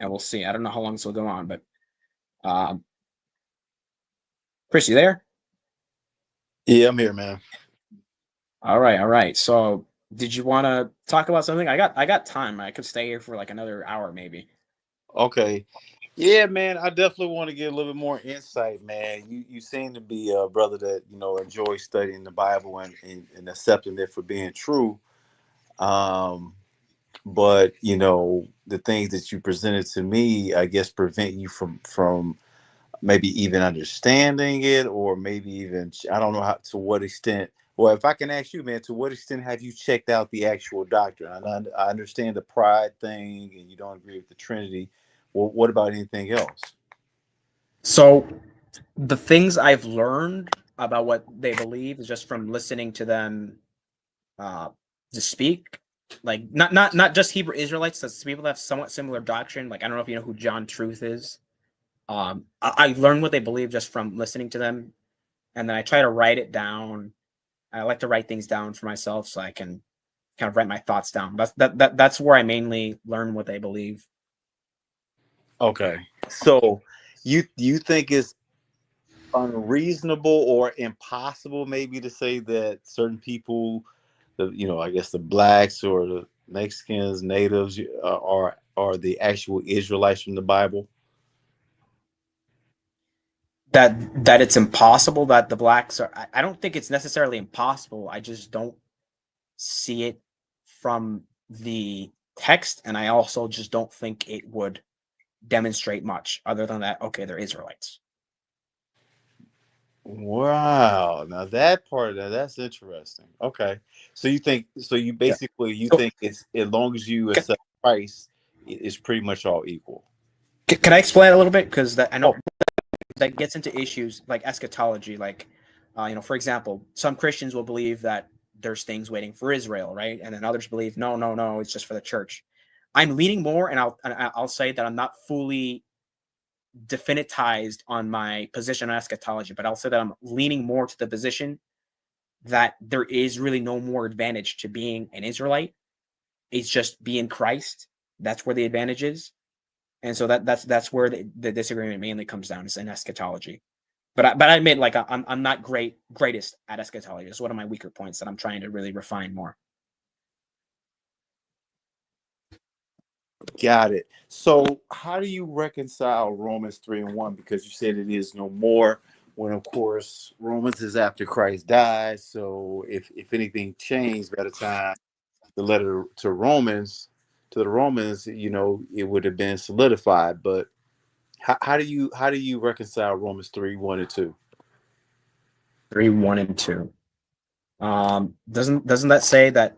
and we'll see. I don't know how long this will go on, but um, Chris, you there? Yeah, I'm here, man. All right, all right. So, did you want to talk about something? I got time. I could stay here for like another hour, maybe. Okay. Yeah, man. I definitely want to get a little bit more insight, man. You seem to be a brother that enjoys studying the Bible and accepting it for being true. Um, but the things that you presented to me, I guess, prevent you from maybe even understanding it, or maybe even I don't know how to what extent. Well, if I can ask you, man, to what extent have you checked out the actual doctrine? I understand the pride thing, and you don't agree with the Trinity. Well, what about anything else? So, the things I've learned about what they believe is just from listening to them uh, to speak. Like not just Hebrew Israelites, that's people that have somewhat similar doctrine. Like I don't know if you know who John Truth is. I learned what they believe just from listening to them, and then I try to write it down. I like to write things down for myself so I can kind of write my thoughts down. That's where I mainly learn what they believe. Okay, so you think it's unreasonable or impossible, maybe, to say that certain people, I guess the blacks or the Mexicans, natives, are the actual Israelites from the Bible? That it's impossible that the blacks are. I don't think it's necessarily impossible. I just don't see it from the text, and I also just don't think it would demonstrate much other than that. Okay, they're Israelites. Wow. Now that part of that's interesting. Okay. So you Yeah. basically you So, think it's as long as you can, accept Christ, it's pretty much all equal. can I explain a little bit because that I Oh, know that gets into issues like eschatology. Like, for example, some Christians will believe that there's things waiting for Israel, right? And then others believe no, no, no, it's just for the church. I'm leaning more, and I'll say that I'm not fully definitized on my position on eschatology, but I'll say that I'm leaning more to the position that there is really no more advantage to being an Israelite. It's just being Christ. That's where the advantage is. And so that's where the disagreement mainly comes down is in eschatology. But I admit like I'm not greatest at eschatology. It's one of my weaker points that I'm trying to really refine more. got it. So how do you reconcile Romans 3:1? Because you said it is no more, when of course Romans is after Christ died. So if anything changed by the time the letter to the Romans, it would have been solidified. But how do you reconcile Romans 3:1 and 2? 3, 1, and 2. Doesn't that say that?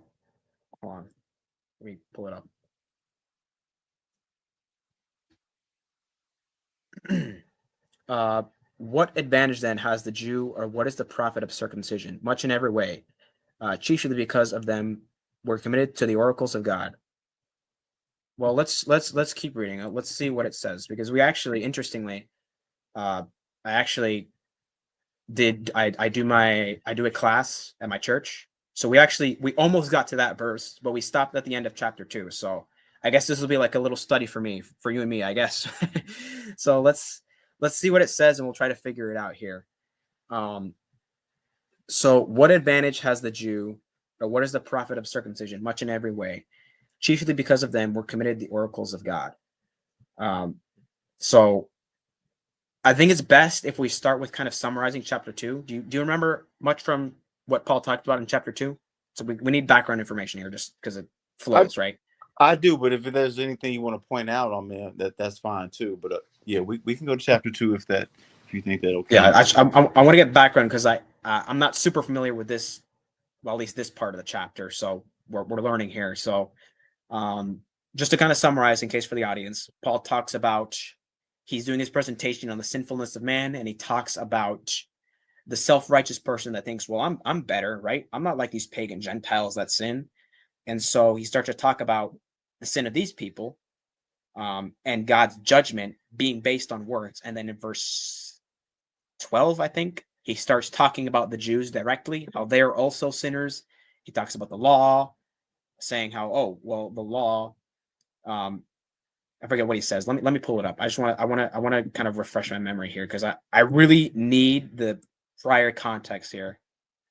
Hold on, let me pull it up. uh, what advantage then has the Jew, or what is the profit of circumcision? Much in every way, chiefly because of them were committed to the oracles of God. Well, let's keep reading. Let's see what it says because we actually, interestingly, I actually did I do a class at my church. So we almost got to that verse, but we stopped at the end of chapter 2. So I guess this will be like a little study for me, for you and me, I guess. So let's see what it says, and we'll try to figure it out here. Um, so what advantage has the Jew, or what is the profit of circumcision? Much in every way, chiefly because of them were committed the oracles of God. Um, so I think it's best if we start with kind of summarizing chapter 2. Do you remember much from what Paul talked about in chapter 2? So we need background information here just because it I flows, right? I do, but if there's anything you want to point out on me, that's fine too. But yeah, we can go to chapter 2 if you think that Yeah, okay. I want to get background because I'm not super familiar with this, well, at least this part of the chapter. So we're learning here. So um, just to kind of summarize, in case for the audience, Paul talks about he's doing his presentation on the sinfulness of man, and he talks about the self-righteous person that thinks, well, I'm better, right? I'm not like these pagan Gentiles that sin. And so he starts to talk about the sin of these people, and God's judgment being based on words. And then in verse 12, I think, he starts talking about the Jews directly, how they're also sinners. He talks about the law, saying how, oh, well, the law, um, I forget what he says. Let me pull it up. I want to kind of refresh my memory here because I really need the prior context here,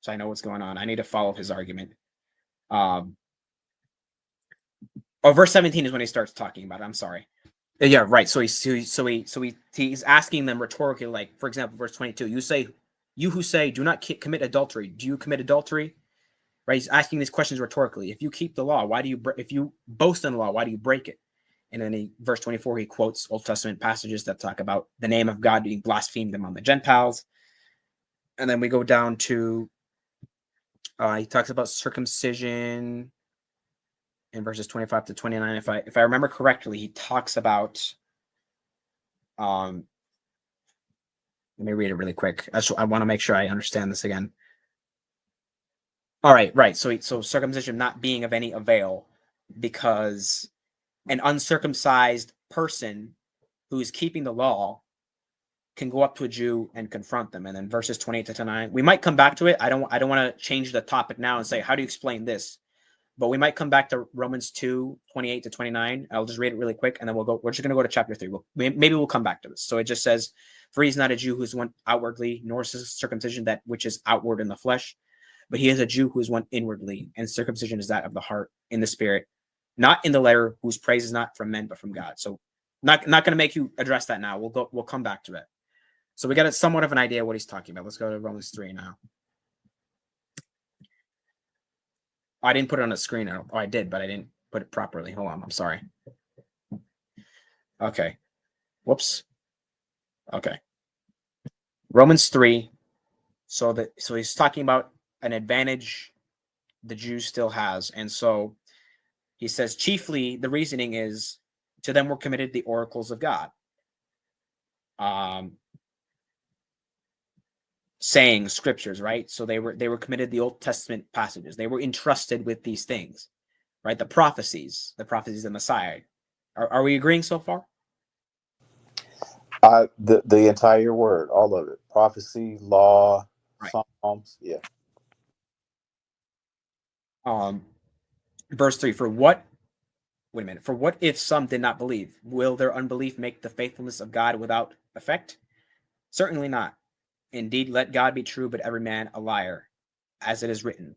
so I know what's going on. I need to follow his argument. Verse 17 is when he starts talking about it. I'm sorry. Yeah, right. He's asking them rhetorically, like, for example, verse 22. You who say do not commit adultery, do you commit adultery? Right? He's asking these questions rhetorically. If you keep the law, why do you? If you boast in the law, why do you break it? And then verse 24, he quotes Old Testament passages that talk about the name of God being blasphemed among the Gentiles. And then we go down to he talks about circumcision in verses 25 to 29. If I remember correctly, he talks about let me read it really quick. I want to make sure I understand this again. All right. So circumcision not being of any avail because an uncircumcised person who is keeping the law can go up to a Jew and confront them. And then verses 28 to 29, we might come back to it. I don't want to change the topic now and say, how do you explain this? But we might come back to Romans 2, 28 to 29. I'll just read it really quick, and then we're just going to go to chapter 3. Maybe we'll come back to this. So it just says, for he is not a Jew who is one outwardly, nor is circumcision that which is outward in the flesh, but he is a Jew who is one inwardly, and circumcision is that of the heart in the spirit, not in the letter, whose praise is not from men, but from God. So not going to make you address that now. We'll come back to it. So we got somewhat of an idea what he's talking about. Let's go to Romans 3 now. I didn't put it on the screen. I did, but I didn't put it properly. Hold on. I'm sorry. Okay. Whoops. Okay. Romans 3. So he's talking about an advantage the Jew still has. And so he says, chiefly, the reasoning is, to them were committed the oracles of God. Saying scriptures, right? So they were committed the Old Testament passages. They were entrusted with these things, right? The prophecies of the Messiah. Are we agreeing so far? The entire word, all of it, prophecy, law, right. Psalms, yeah. Verse 3, for what if some did not believe? Will their unbelief make the faithfulness of God without effect? Certainly not. Indeed, let God be true, but every man a liar, as it is written,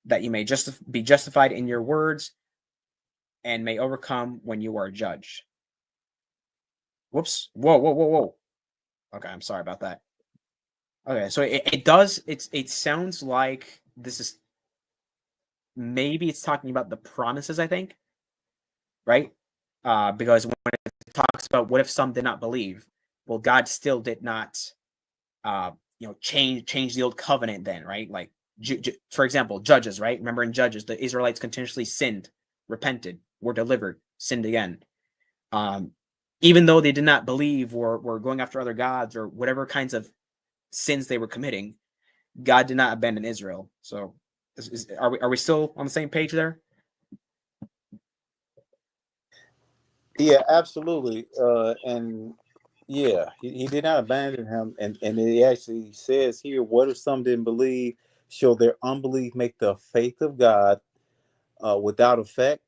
that you may be justified in your words and may overcome when you are judged. Whoops. Whoa. Okay, I'm sorry about that. Okay, so it sounds like this is, maybe it's talking about the promises, I think, right? Because when it talks about what if some did not believe, well, God still did not, change the old covenant then, right? Like, for example, Judges, right? Remember in Judges, the Israelites continuously sinned, repented, were delivered, sinned again. Even though they did not believe or were going after other gods or whatever kinds of sins they were committing, God did not abandon Israel. So are we still on the same page there? Yeah, absolutely. And yeah, he did not abandon him. And it actually says here, what if some didn't believe? Shall their unbelief make the faith of God without effect?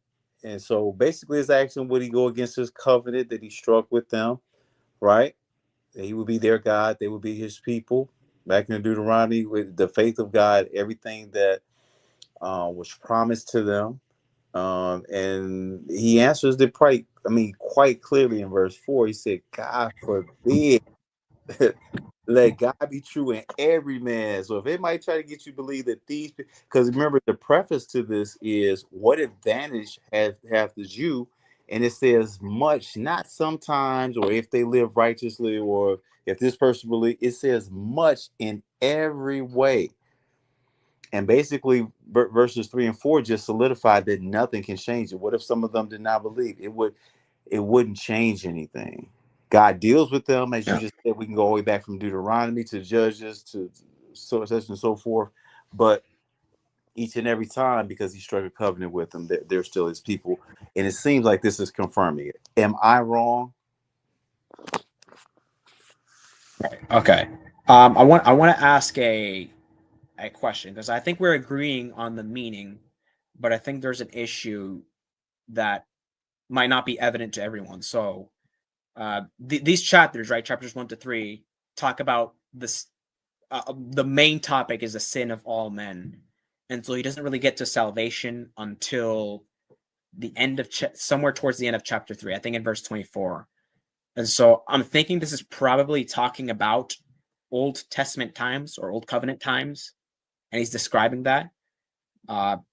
And so basically it's asking, would he go against his covenant that he struck with them, right? He would be their God, they would be his people. Back in Deuteronomy, with the faith of God, everything that was promised to them. And he answers the quite clearly in verse 4. He said, God forbid, let God be true and every man. So if it might try to get you to believe that these, because remember the preface to this is, what advantage have the Jew? And it says much, not sometimes, or if they live righteously, or if this person believes. It says much in every way. And basically, verses 3 and 4 just solidified that nothing can change it. What if some of them did not believe? It wouldn't change anything. God deals with them, as you just said. We can go all the way back from Deuteronomy to Judges to such and so forth. But each and every time, because he struck a covenant with them, they're still his people. And it seems like this is confirming it. Am I wrong? Okay. I want to ask a question, because I think we're agreeing on the meaning, but I think there's an issue that might not be evident to everyone. So these chapters, right, chapters 1 to 3, talk about this. The main topic is the sin of all men, and so he doesn't really get to salvation until the end of somewhere towards the end of chapter 3, I think in verse 24. And so I'm thinking this is probably talking about Old Testament times or Old Covenant times, and he's describing that. I'm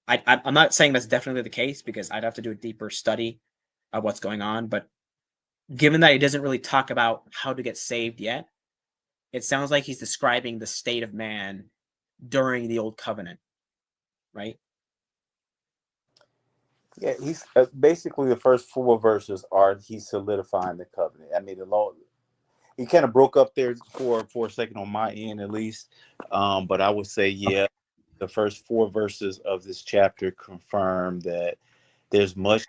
not saying that's definitely the case because I'd have to do a deeper study of what's going on, but given that he doesn't really talk about how to get saved yet, it sounds like he's describing the state of man during the Old Covenant, right? Yeah, he's basically the first 4 verses are he's solidifying the covenant. I mean, the Lord, he kind of broke up there for a second on my end at least, but I would say, yeah, the first 4 verses of this chapter confirm that there's much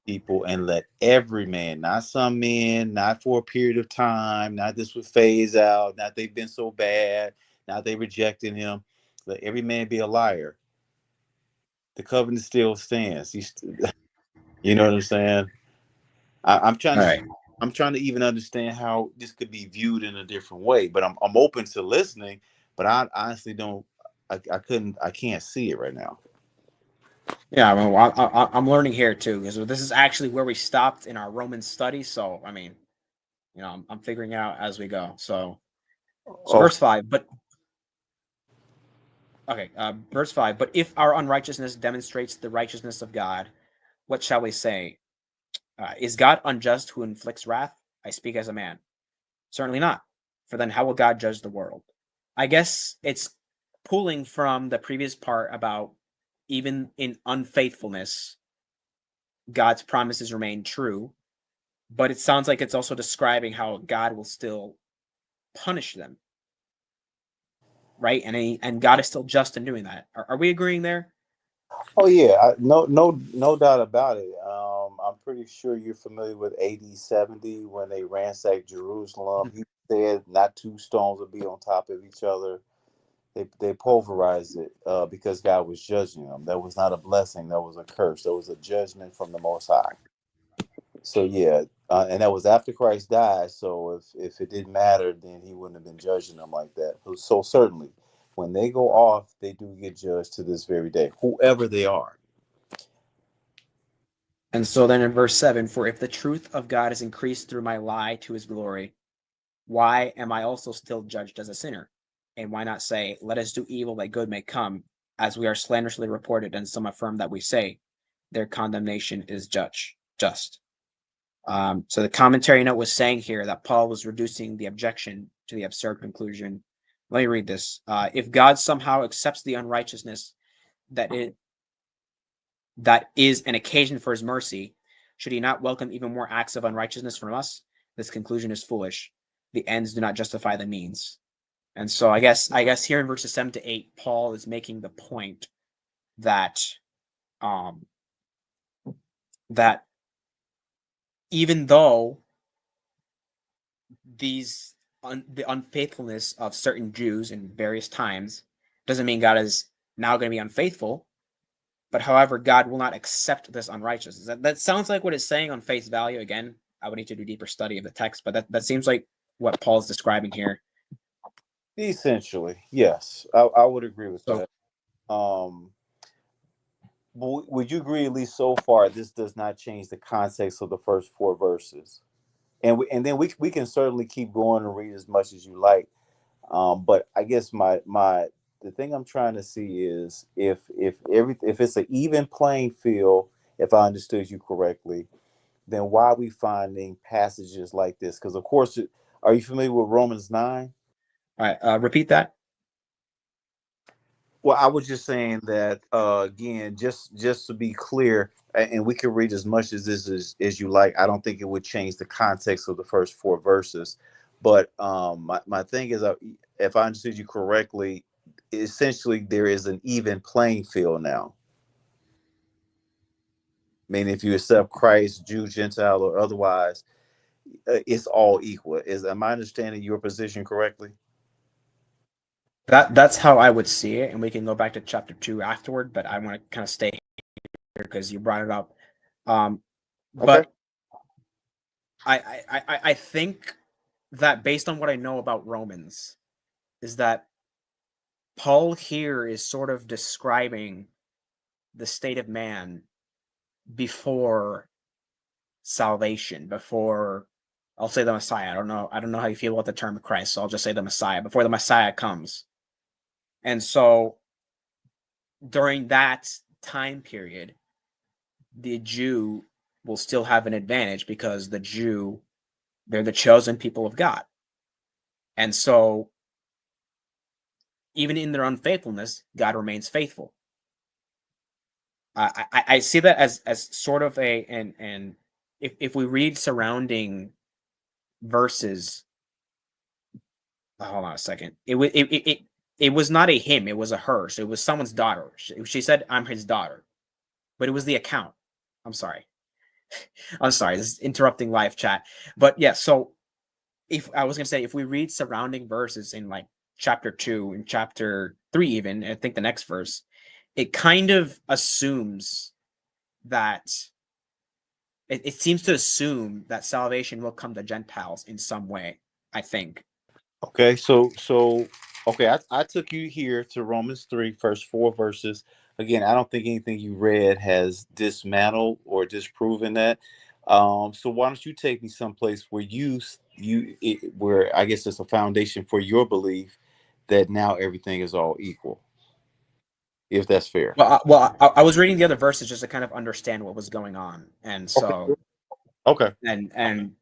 people, and let every man, not some men, not for a period of time, not this would phase out, not they've been so bad, not they rejected him. Let every man be a liar. The covenant still stands. You know what I'm saying? I'm trying All to right. I'm trying to even understand how this could be viewed in a different way. But I'm open to listening. But I honestly don't. I can't see it right now. Yeah, well, I'm learning here too because this is actually where we stopped in our Roman study. So, I mean, I'm figuring it out as we go. So Oh, verse 5, but okay, verse 5, but if our unrighteousness demonstrates the righteousness of God, what shall we say? Is God unjust who inflicts wrath? I speak as a man. Certainly not. For then how will God judge the world? I guess it's pulling from the previous part about even in unfaithfulness, God's promises remain true. But it sounds like it's also describing how God will still punish them, right? And God is still just in doing that. Are we agreeing there? oh yeah, no doubt about it. I'm pretty sure you're familiar with AD 70 when they ransacked Jerusalem. He said not 2 stones would be on top of each other. They pulverized it because God was judging them. That was not a blessing. That was a curse. That was a judgment from the Most High. So yeah, and that was after Christ died. So if it didn't matter, then he wouldn't have been judging them like that. So certainly, when they go off, they do get judged to this very day, whoever they are. And so then in verse 7, for if the truth of God is increased through my lie to his glory, why am I also still judged as a sinner? And why not say, let us do evil that good may come, as we are slanderously reported, and some affirm that we say, their condemnation is just. So the commentary note was saying here that Paul was reducing the objection to the absurd conclusion. Let me read this. If God somehow accepts the unrighteousness that is an occasion for his mercy, should he not welcome even more acts of unrighteousness from us? This conclusion is foolish. The ends do not justify the means. And so I guess here in verses 7 to 8, Paul is making the point that um, that even though the unfaithfulness of certain Jews in various times doesn't mean God is now going to be unfaithful, but however, God will not accept this unrighteousness. That sounds like what it's saying on face value. Again, I would need to do deeper study of the text, but that seems like what Paul's describing here. Essentially, yes, I would agree with So that. Um, would you agree, at least so far, this does not change the context of the first 4 verses? And then we can certainly keep going and read as much as you like. But I guess my the thing I'm trying to see is if it's an even playing field, if I understood you correctly, then why are we finding passages like this? Because of course, are you familiar with Romans 9? all right, repeat that. Well, I was just saying that again, just to be clear, and we can read as much as this as you like. I don't think it would change the context of the first 4 verses. But my thing is, if I understood you correctly, essentially there is an even playing field now. I mean, if you accept Christ, Jew, Gentile, or otherwise, it's all equal. Am I understanding your position correctly? That's how I would see it, and we can go back to chapter 2 afterward. But I want to kind of stay here because you brought it up. Okay. But I think that based on what I know about Romans, is that Paul here is sort of describing the state of man before salvation, before, I'll say, the Messiah. I don't know how you feel about the term Christ, so I'll just say the Messiah, before the Messiah comes. And so during that time period, the Jew will still have an advantage because the Jew, they're the chosen people of God. And so even in their unfaithfulness, God remains faithful. I see that as sort of a, and if we read surrounding verses, hold on a second. It was not a him, it was a her. So it was someone's daughter. She said, "I'm his daughter," but it was the account. I'm sorry. I'm sorry. This is interrupting live chat. But yeah, so if I was gonna say, if we read surrounding verses in like chapter 2 and chapter 3, even, I think the next verse, it kind of assumes that it seems to assume that salvation will come to Gentiles in some way, I think. Okay, so okay, I took you here to Romans 3, first 4 verses. Again, I don't think anything you read has dismantled or disproven that. So why don't you take me someplace where where I guess it's a foundation for your belief that now everything is all equal, if that's fair. Well, I was reading the other verses just to kind of understand what was going on, and Okay. so Okay. and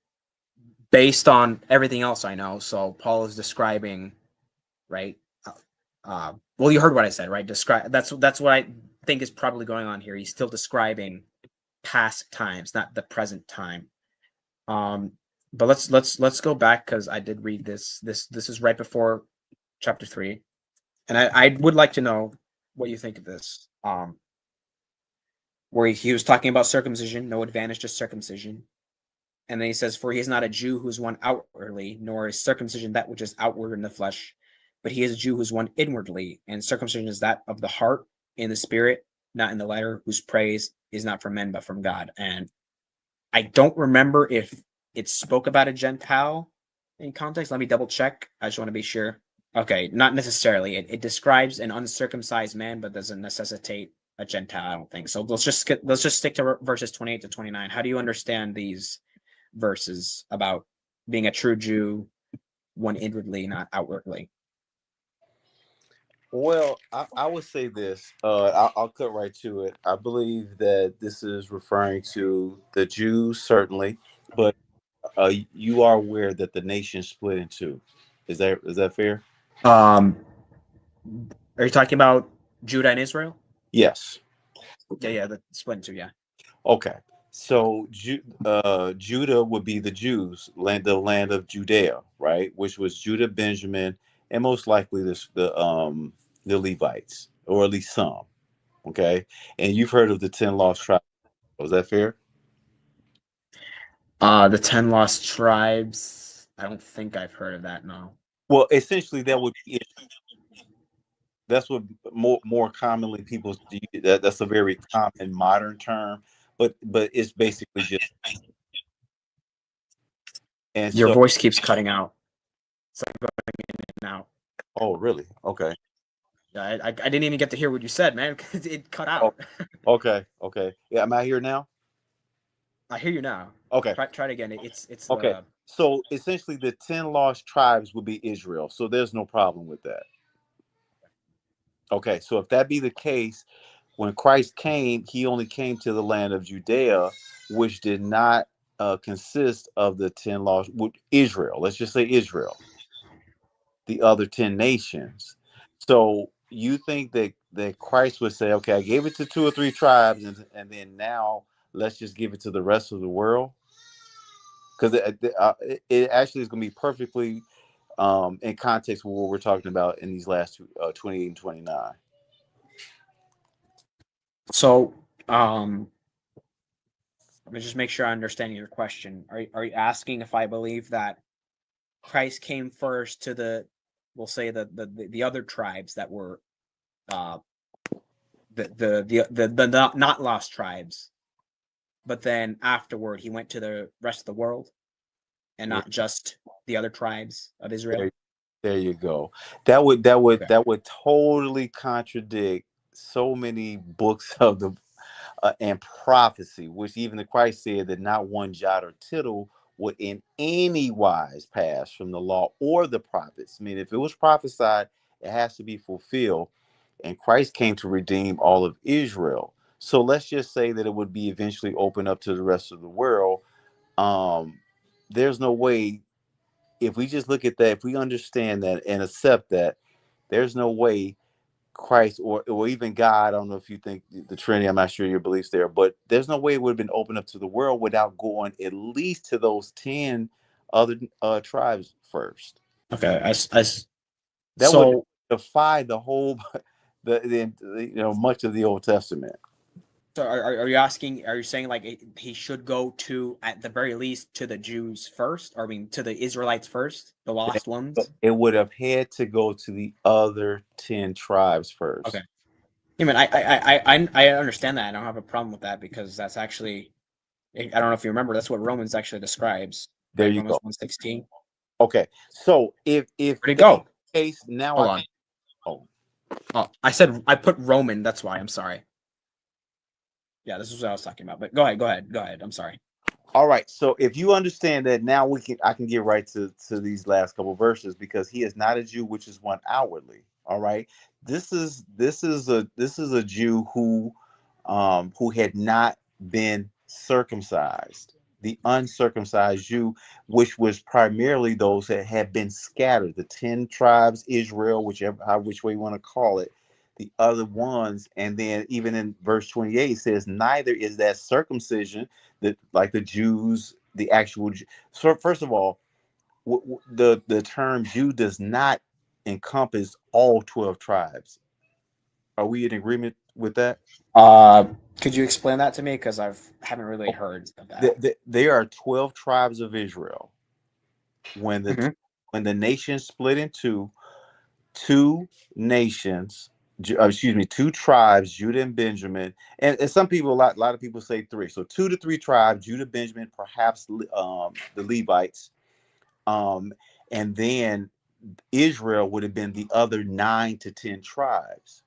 based on everything else I know, so Paul is describing, right? Well, you heard what I said, right? Describe. That's what I think is probably going on here. He's still describing past times, not the present time. Um, but let's go back because I did read this. This is right before chapter 3, and I would like to know what you think of this. Where he was talking about circumcision, no advantage to circumcision. And then he says, "For he is not a Jew who is one outwardly, nor is circumcision that which is outward in the flesh, but he is a Jew who is one inwardly. And circumcision is that of the heart, in the spirit, not in the letter, whose praise is not from men, but from God." And I don't remember if it spoke about a Gentile in context. Let me double check. I just want to be sure. Okay, not necessarily. It describes an uncircumcised man, but doesn't necessitate a Gentile, I don't think. So let's just stick to verses 28 to 29. How do you understand these verses about being a true Jew, one inwardly, not outwardly? Well, I would say this. I'll cut right to it. I believe that this is referring to the Jews, certainly, but you are aware that the nation split in two. Is that fair? Um, are you talking about Judah and Israel? Yes. Yeah, the split into, yeah. Okay. So Judah would be the Jews, the land of Judea, right? Which was Judah, Benjamin, and most likely the Levites, or at least some. Okay. And you've heard of the 10 lost tribes. Was that fair? The 10 lost tribes. I don't think I've heard of that, no. Well, essentially, that would be it. That's what more commonly people do. That's a very common modern term, but it's basically just. And Your so, voice keeps cutting out. It's like going in and out. oh, really? Okay. Yeah, I didn't even get to hear what you said, man, because it cut Oh, out. okay. Okay. Yeah, am I here now? I hear you now. Okay. Try it again. It's Okay. the So essentially, the 10 lost tribes would be Israel. So there's no problem with that. Okay. So if that be the case, when Christ came, he only came to the land of Judea, which did not consist of the 10 lost Israel. Let's just say Israel, the other 10 nations. So you think that Christ would say, okay, I gave it to 2 or 3 tribes, and then now let's just give it to the rest of the world? Because it actually is going to be perfectly in context with what we're talking about in these last 28 and 29. so let me just make sure I understand your question. Are you asking if I believe that Christ came first to the, we'll say, the other tribes that were uh the not lost tribes, but then afterward he went to the rest of the world and Yeah, not just the other tribes of Israel? there, there you go. That would Okay. that would totally contradict so many books of the and prophecy, which even the Christ said that not one jot or tittle would in any wise pass from the law or the prophets. I mean, if it was prophesied, it has to be fulfilled. And Christ came to redeem all of Israel. So let's just say that it would be eventually open up to the rest of the world. Um, there's no way, if we just look at that, if we understand that and accept that, there's no way Christ or even God, I don't know if you think the Trinity, I'm not sure your beliefs there, but there's no way it would have been opened up to the world without going at least to those 10 other tribes first. Okay. That would So defy the whole much of the Old Testament. So are you asking? Are you saying like he should go to at the very least to the Jews first, or I mean to the Israelites first, the lost ones? It would have had to go to the other 10 tribes Okay. first. I mean, I understand that. I don't have a problem with that because that's actually I don't know if you remember. That's what Romans actually describes, There right? you Romans go. 1:16. Okay. So if Where'd it that's go? the case, now Hold I on. can. Oh, Oh, I said I put Roman. That's why. I'm sorry. Yeah, this is what I was talking about. But go ahead. Go ahead. Go ahead. I'm sorry. all right. So if you understand that, now I can get right to these last couple verses, because he is not a Jew, which is one outwardly. All right. This is a Jew who had not been circumcised. The uncircumcised Jew, which was primarily those that had been scattered, the 10 tribes, Israel, which way you want to call it, the other ones. And then even in verse 28 it says, neither is that circumcision that like the Jews, the actual So first of all, the term Jew does not encompass all 12 tribes. Are we in agreement with that? Uh, could you explain that to me? Because I haven't really heard of that. There are 12 tribes of Israel. When the Mhm. when the nation split into two nations, excuse me, two tribes, Judah and Benjamin, and some people, a lot of people say three. So 2 to 3 tribes, Judah, Benjamin, perhaps the Levites, um, and then Israel would have been the other 9 to 10 tribes.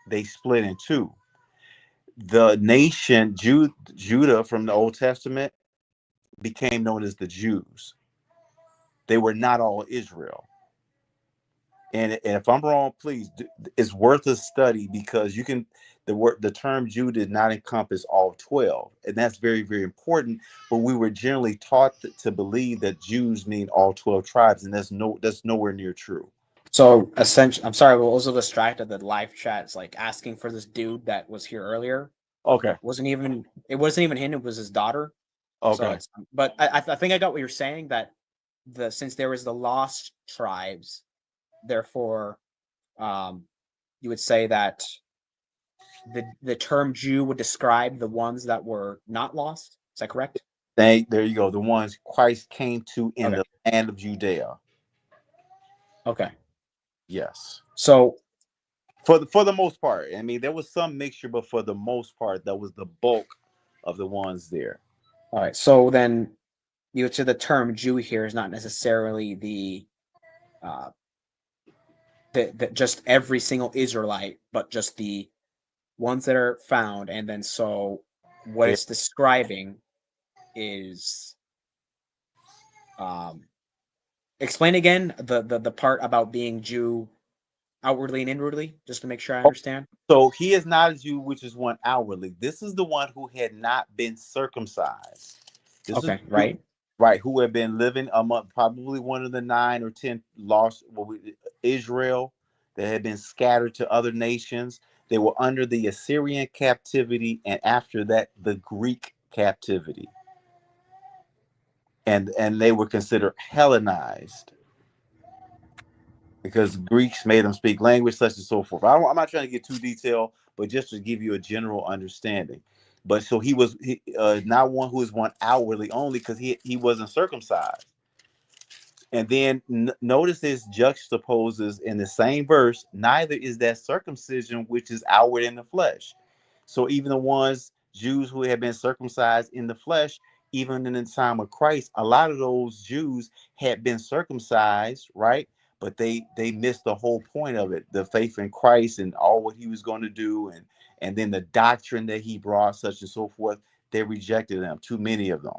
They split in two. The nation Judah from the Old Testament became known as the Jews. They were not all Israel. And if I'm wrong, please, it's worth a study, because you can the term Jew did not encompass all 12, and that's very, very important. But we were generally taught to believe that Jews mean all 12 tribes, and that's nowhere near true. So essentially, I'm sorry, we're also distracted. The live chat is like asking for this dude that was here earlier. Okay. It wasn't even him. It was his daughter. So Okay. it's but I think I got what you're saying that since there was the lost tribes, therefore, um, you would say that the term Jew would describe the ones that were not lost. Is that correct? There you go. The ones Christ came to in Okay. the land of Judea. Okay. Yes. So For the most part. I mean, there was some mixture, but for the most part, that was the bulk of the ones there. all right. So then you would say the term Jew here is not necessarily uh the just every single Israelite, but just the ones that are found, and then so what There, it's describing is um explain again the part about being Jew outwardly and inwardly, just to make sure I understand. so he is not a Jew, which is one outwardly. This is the one who had not been circumcised. This is Okay, right. right, who had been living among probably one of the 9 or 10 lost Israel that had been scattered to other nations. They were under the Assyrian captivity, and after that, the Greek captivity, and they were considered Hellenized, because Greeks made them speak language such and so forth. I'm not trying to get too detailed, but just to give you a general understanding. But so he was not one who is one outwardly only, because he wasn't circumcised. And then notice this juxtaposes in the same verse, neither is that circumcision which is outward in the flesh. So even the ones Jews who had been circumcised in the flesh, even in the time of Christ, a lot of those Jews had been circumcised, right? But they missed the whole point of it, the faith in Christ and all what he was going to do, and then the doctrine that he brought, such and so forth. They rejected them. Too many of them.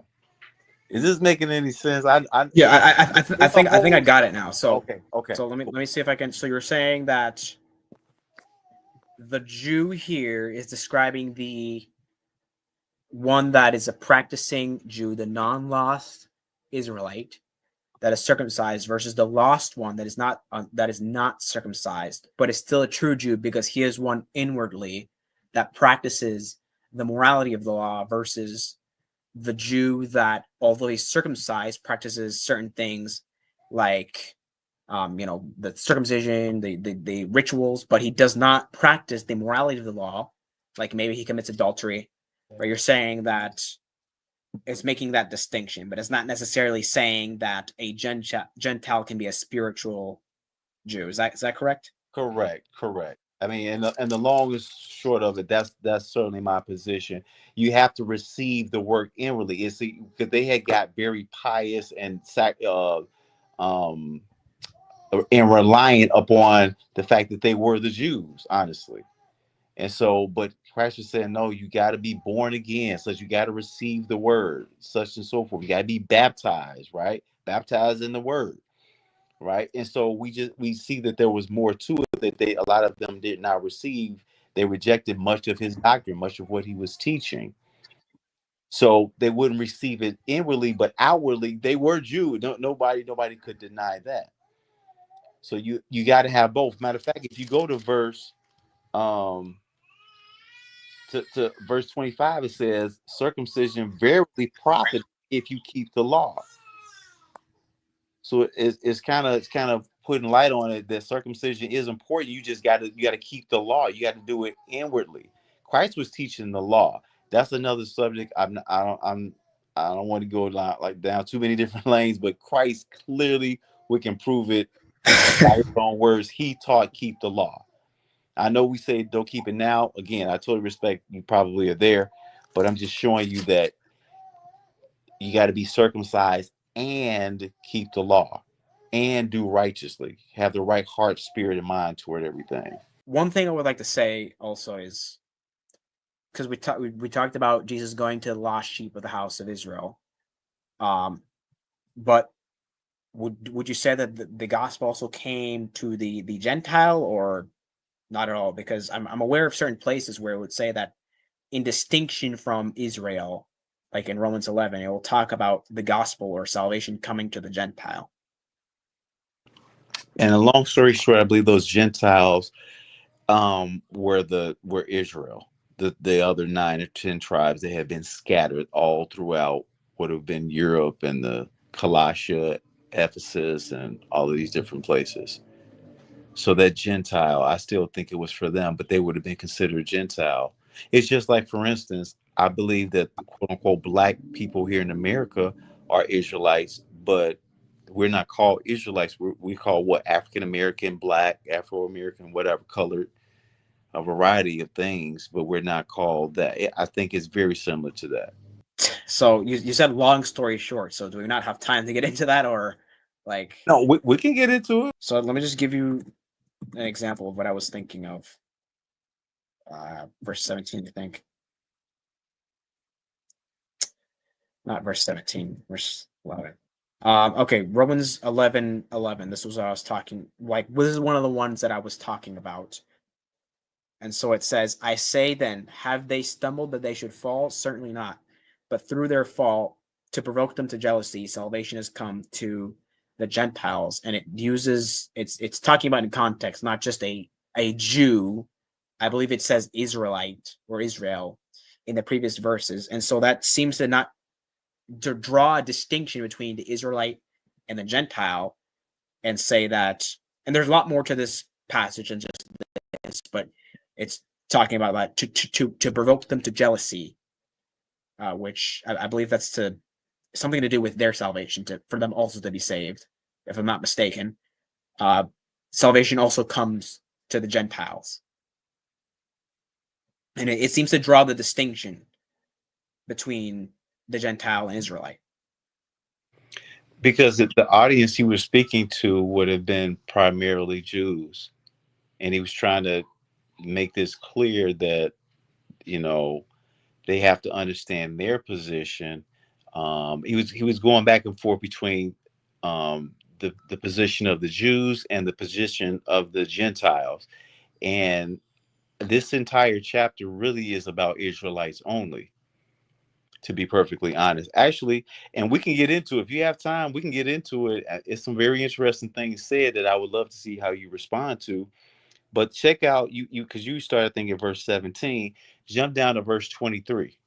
Is this making any sense? Yeah, I think I got it now. So Okay. So let me see if I can. So you're saying that the Jew here is describing the one that is a practicing Jew, the non-lost Israelite that is circumcised, versus the lost one that is not circumcised, but is still a true Jew because he is one inwardly that practices the morality of the law, versus the Jew that, although he's circumcised, practices certain things like the circumcision, the rituals, but he does not practice the morality of the law. Like maybe he commits adultery, right? You're saying that it's making that distinction, but it's not necessarily saying that a Gentile can be a spiritual Jew. Is that correct? Correct. I mean, and the long and short of it, that's certainly my position. You have to receive the work inwardly. It's because they had got very pious and um and reliant upon the fact that they were the Jews, honestly. And so, but Christ was saying, no, you got to be born again, such you got to receive the word, such and so forth. You got to be baptized, right? Baptized in the word, right? And so we see that there was more to it that a lot of them did not receive. They rejected much of his doctrine, much of what he was teaching. So they wouldn't receive it inwardly, but outwardly they were Jew. Nobody could deny that. So you got to have both. Matter of fact, if you go to verse to verse 25, it says, circumcision verily profit if you keep the law. So it's kind of putting light on it that circumcision is important. You got to keep the law. You got to do it inwardly. Christ was teaching the law. That's another subject. I don't want to go down too many different lanes, but Christ clearly, we can prove it by his own words. He taught keep the law. I know we say don't keep it now. Again, I totally respect you probably are there, but I'm just showing you that you got to be circumcised and keep the law and do righteously, have the right heart, spirit, and mind toward everything. One thing I would like to say also is, because we talked about Jesus going to the lost sheep of the house of Israel, but would you say that the gospel also came to the Gentile, or not at all? Because I'm aware of certain places where it would say that in distinction from Israel, like in Romans 11, it will talk about the gospel or salvation coming to the Gentile. And a long story short, I believe those Gentiles were Israel. The other 9 or 10 tribes, they had been scattered all throughout what have been Europe and the Colossia, Ephesus, and all of these different places. So that Gentile, I still think it was for them, but they would have been considered Gentile. It's just like, for instance, I believe that the quote unquote black people here in America are Israelites, but we're not called Israelites. We call what African American, black, Afro American, whatever, colored, a variety of things, but we're not called that. I think it's very similar to that. So you said long story short. So do we not have time to get into that, or like? No, we can get into it. So let me just give you an example of what I was thinking of. Verse 17, I think. Not verse 17, verse 11. Okay, Romans 11:11. This was what I was talking. Like, this is one of the ones that I was talking about. And so it says, I say then, have they stumbled that they should fall? Certainly not. But through their fall, to provoke them to jealousy, salvation has come to the Gentiles. And it's talking about in context, not just a Jew. I believe it says Israelite or Israel in the previous verses. And so that seems to draw a distinction between the Israelite and the Gentile, and say that, and there's a lot more to this passage than just this, but it's talking about that to provoke them to jealousy, which I believe that's something to do with their salvation, for them also to be saved, if I'm not mistaken. Salvation also comes to the Gentiles, and it seems to draw the distinction between the Gentile and Israelite? Because the audience he was speaking to would have been primarily Jews, and he was trying to make this clear that, you know, they have to understand their position. He was going back and forth between the position of the Jews and the position of the Gentiles, and this entire chapter really is about Israelites only, to be perfectly honest. Actually, and we can get into it. If you have time, we can get into it. It's some very interesting things said that I would love to see how you respond to. But check out you because you started thinking verse 17. Jump down to verse 23.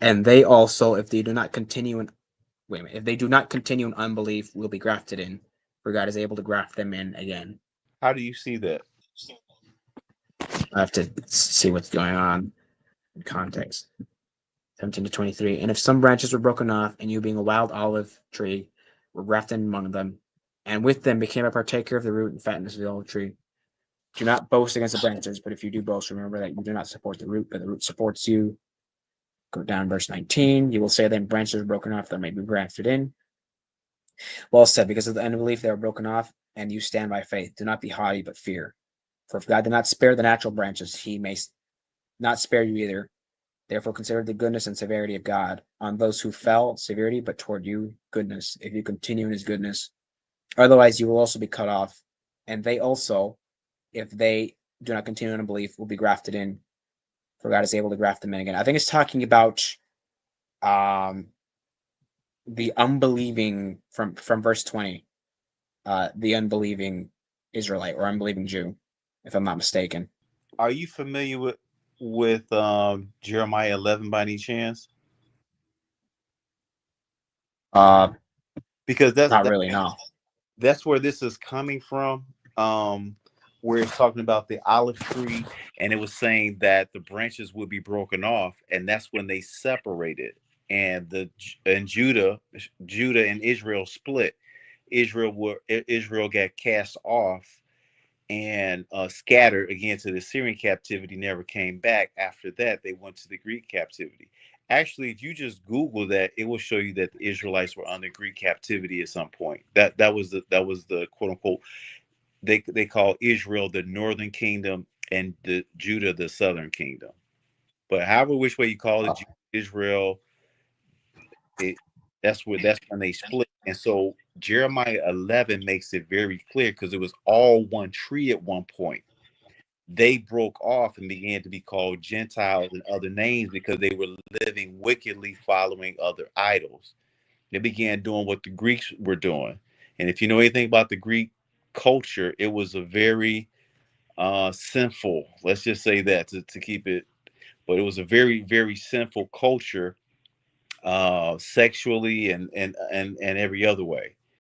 And they also, if they do not continue in wait a minute, if they do not continue in unbelief, will be grafted in, for God is able to graft them in again. How do you see that? I have to see what's going on in context. 17 to 23. And if some branches were broken off, and you being a wild olive tree were grafted among them, and with them became a partaker of the root and fatness of the olive tree. Do not boast against the branches, but if you do boast, remember that you do not support the root, but the root supports you. Go down verse 19. You will say then branches are broken off, that may be grafted in. Well said, because of the unbelief they are broken off, and you stand by faith. Do not be haughty, but fear. For if God did not spare the natural branches, he may not spare you either. Therefore consider the goodness and severity of God. On those who fell, severity, but toward you, goodness, if you continue in his goodness. Otherwise, you will also be cut off. And they also, if they do not continue in unbelief, will be grafted in. For God is able to graft them in again. I think it's talking about the unbelieving from verse 20, the unbelieving Israelite or unbelieving Jew, if I'm not mistaken. Are you familiar with Jeremiah 11 by any chance? Because Not really, no. that's where this is coming from. Where it's talking about the olive tree, and it was saying that the branches would be broken off, and that's when they separated, and Judah and Israel split. Israel got cast off and scattered again to the Syrian captivity, never came back. After that, they went to the Greek captivity. Actually, if you just Google that, it will show you that the Israelites were under Greek captivity at some point. That was the quote unquote, they call Israel the northern kingdom and the Judah the southern kingdom. But however which way you call it, Israel, it that's when they split. And so Jeremiah 11 makes it very clear, because it was all one tree at one point. They broke off and began to be called Gentiles and other names because they were living wickedly, following other idols. They began doing what the Greeks were doing. And if you know anything about the Greek culture, it was a very sinful, let's just say that to keep it, but it was a very, very sinful culture, sexually and every other way.